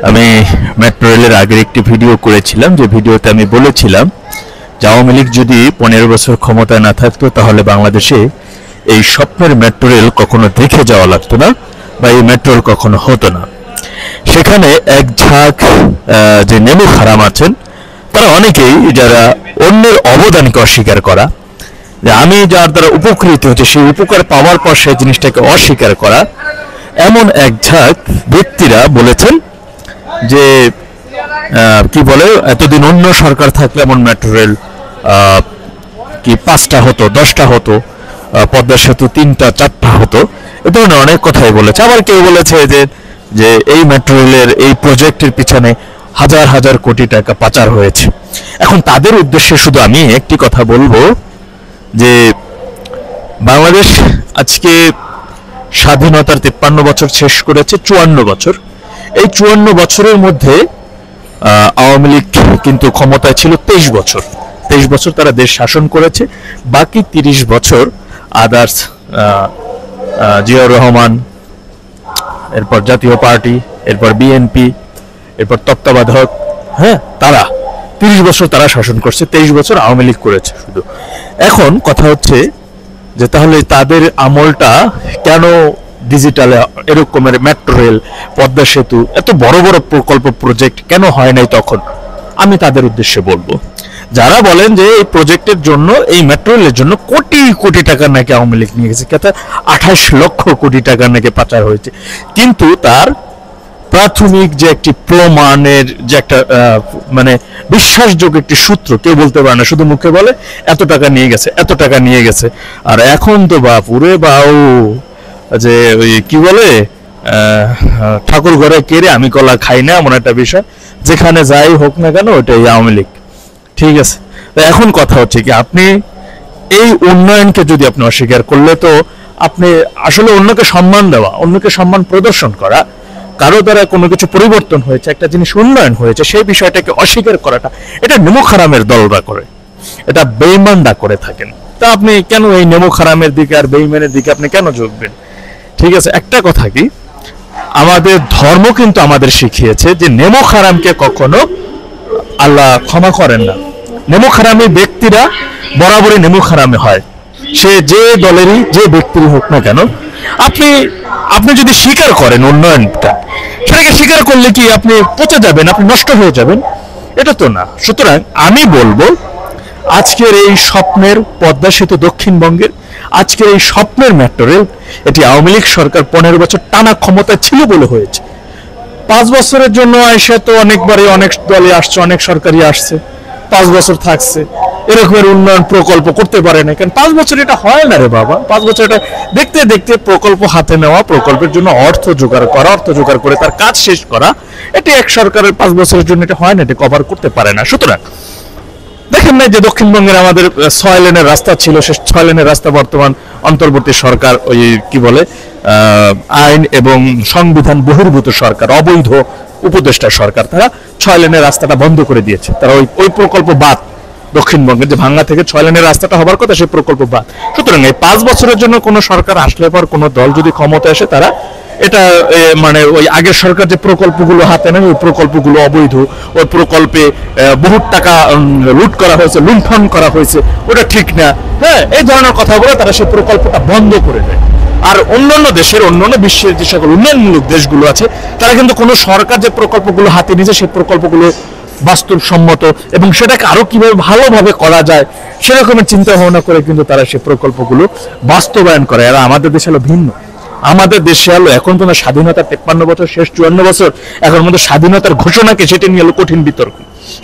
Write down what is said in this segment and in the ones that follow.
আমি মেট্রো রেলের আগের একটি ভিডিও করেছিলাম, যে ভিডিওতে আমি বলেছিলাম যে আওয়ামী লীগ যদি 15 বছর ক্ষমতায় না থাকতো তাহলে বাংলাদেশে এই স্বপ্নের মেট্রো রেল কখনো দেখে যাওয়া লাগতো না বা এই মেট্রো রেল কখনো হতো না। সেখানে এক ঝাঁক যে নেমু খারাম আছেন, তারা অনেকেই যারা অন্যের অবদানকে অস্বীকার করা, যে আমি যার দ্বারা উপকৃত হচ্ছে সেই উপকার পাওয়ার পর সেই জিনিসটাকে অস্বীকার করা, এমন এক ঝাঁক ব্যক্তিরা বলেছেন যে কি বলে, এতদিন অন্য সরকার থাকলে এমন মেট্রো রেল কি 5টা হতো, 10টা হতো, পদ্মা সেতু 3টা 4টা হতো, এ ধরনের অনেক কথাই বলেছে। আবার কেউ বলেছে যে এই মেট্রো রেলের এই প্রজেক্টের পিছনে হাজার হাজার কোটি টাকা পাচার হয়েছে। এখন তাদের উদ্দেশ্যে শুধু আমি একটি কথা বলবো যে বাংলাদেশ আজকে স্বাধীনতার 53 বছর শেষ করেছে, 54 বছর। এই 54 বছরের মধ্যে আওয়ামী লীগ কিন্তু ক্ষমতায় ছিল 23 বছর। 23 বছর তারা দেশ শাসন করেছে। বাকি 30 বছর আদার্স জিয়াউর রহমান, এরপর জাতীয় পার্টি, এরপর বিএনপি, এরপর তত্ত্বাবধায়ক, তারা 30 বছর তারা শাসন করছে, 23 বছর আওয়ামী লীগ করেছে শুধু। এখন কথা হচ্ছে যে তাহলে তাদের আমলটা কেন ডিজিটালে এরকমের মেট্রো রেল, পদ্মা সেতু, এত বড় বড় প্রকল্প প্রজেক্ট কেন হয় নাই তখন? আমি তাদের উদ্দেশ্যে বলবো, যারা বলেন যে এই প্রজেক্টের জন্য, এই মেট্রো রেলের জন্য কোটি কোটি টাকা নাকি আওয়ামী লীগ নিয়ে গেছে, 28 লক্ষ কোটি টাকা নাকি পাচার হয়েছে, কিন্তু তার প্রাথমিক যে একটি প্রমাণের যে একটা মানে বিশ্বাসযোগ্য একটি সূত্র কেউ বলতে পারে না, শুধু মুখে বলে এত টাকা নিয়ে গেছে, এত টাকা নিয়ে গেছে। আর এখন তো বাপুরে বাউ, যে ওই কি বলে, ঠাকুর ঘরে কেড়ে আমি কলা খাই না, এমন একটা বিষয়, যেখানে যাই হোক না কেন ওইটাই আওয়ামী লীগ। ঠিক আছে, এখন কথা হচ্ছে কি, আপনি এই উন্নয়নকে যদি আপনি অস্বীকার করলে, তো আপনি আসলে অন্যকে সম্মান দেওয়া, অন্যকে সম্মান প্রদর্শন করা, কারো দ্বারা কোনো কিছু পরিবর্তন হয়েছে, একটা জিনিস উন্নয়ন হয়েছে, সেই বিষয়টাকে অস্বীকার করাটা, এটা নেমু খারামের দলরা করে, এটা বেঈমানরা করে থাকেন। তা আপনি কেন এই নেমু খারামের দিকে আর বেঈমানের দিকে আপনি কেন ঝুঁকবেন? ঠিক আছে, একটা কথা কি, আমাদের ধর্ম কিন্তু আমাদের শিখিয়েছে যে নেমু খারামকে কখনো আল্লাহ ক্ষমা করেন না। নেমু খারামি ব্যক্তিরা বরাবরই নেমু খারামে হয়, সে যে দলেরই যে ব্যক্তির হোক না কেন। আপনি যদি স্বীকার করেন উন্নয়নটা, সেটাকে স্বীকার করলে কি আপনি পচে যাবেন, আপনি নষ্ট হয়ে যাবেন? এটা তো না। সুতরাং আমি বলবো, আজকের এই স্বপ্নের পদ্মা সেতু দক্ষিণবঙ্গের, আজকের এই স্বপ্নের মেট্রো রেল, এটি আওয়ামী লীগ সরকার 15 বছর টানা ক্ষমতায় ছিল বলে হয়েছে। 5 বছরের জন্য এসে তো অনেকবারই অনেক দলই আসছে, অনেক সরকারই আসছে, 5 বছর থাকছে, এরকমের উন্নয়ন প্রকল্প করতে পারে না। কারণ 5 বছর এটা হয় না রে বাবা। 5 বছর এটা দেখতে দেখতে প্রকল্প হাতে নেওয়া, প্রকল্পের জন্য অর্থ জোগাড় করা, অর্থ জোগাড় করে তার কাজ শেষ করা, এটি এক সরকারের 5 বছরের জন্য এটা হয় না, এটা কভার করতে পারে না। সুতরাং দেখেন না যে দক্ষিণবঙ্গের আমাদের 6 লেনের রাস্তা ছিল, সে 6 লেনের রাস্তা বর্তমান অন্তর্বর্তী সরকার, ওই কি বলে, আইন এবং সংবিধান বহির্ভূত সরকার, অবৈধ উপদেষ্টা সরকার, তারা 6 লেনের রাস্তাটা বন্ধ করে দিয়েছে। তারা ওই প্রকল্প বাদ, দক্ষিণবঙ্গের যে ভাঙ্গা থেকে 6 লেনের রাস্তাটা হবার কথা, সেই প্রকল্প বাদ। সুতরাং এই 5 বছরের জন্য কোনো সরকার আসলে পর কোনো দল যদি ক্ষমতা আসে, তারা এটা মানে ওই আগের সরকার যে প্রকল্পগুলো হাতে নেয়, ওই প্রকল্পগুলো অবৈধ, ওই প্রকল্পে বহু টাকা লুট করা হয়েছে, লুণ্ঠন করা হয়েছে, ওটা ঠিক না, এই ধরনের কথা বলে তারা সেই প্রকল্পটা বন্ধ করে দেয়। আর অন্যান্য দেশের, অন্যান্য বিশ্বের যে সকল উন্নয়নমূলক দেশগুলো আছে, তারা কিন্তু কোনো সরকার যে প্রকল্পগুলো হাতে নিয়েছে, সেই প্রকল্পগুলো বাস্তবসম্মত এবং সেটাকে আরো কিভাবে ভালোভাবে করা যায় সেরকমের চিন্তা ভাবনা করে কিন্তু তারা সেই প্রকল্পগুলো বাস্তবায়ন করে। আর আমাদের দেশে হলো ভিন্ন। আমাদের দেশে হলো এখন তো না, স্বাধীনতার 53 বছর শেষ, 54 বছর, এখন মধ্যে স্বাধীনতার ঘোষণাকে সেটা নিয়ে হলো কঠিন বিতর্ক।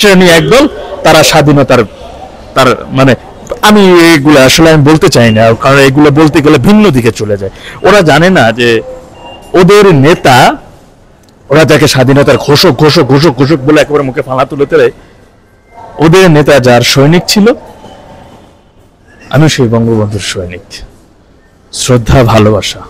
সেটা নিয়ে একদল তারা স্বাধীনতার, তার মানে আমি এগুলো আসলে আমি বলতে চাই না, কারণ এগুলো বলতে গেলে ভিন্ন দিকে চলে যায়। ওরা জানে না যে ওদের নেতা, ওরা যাকে স্বাধীনতার ঘোষক ঘোষক ঘোষক ঘোষক বলে একেবারে মুখে ফালা তুলে তোলে, ওদের নেতা যার সৈনিক ছিল, আমি সেই বঙ্গবন্ধুর সৈনিক। শ্রদ্ধা, ভালোবাসা,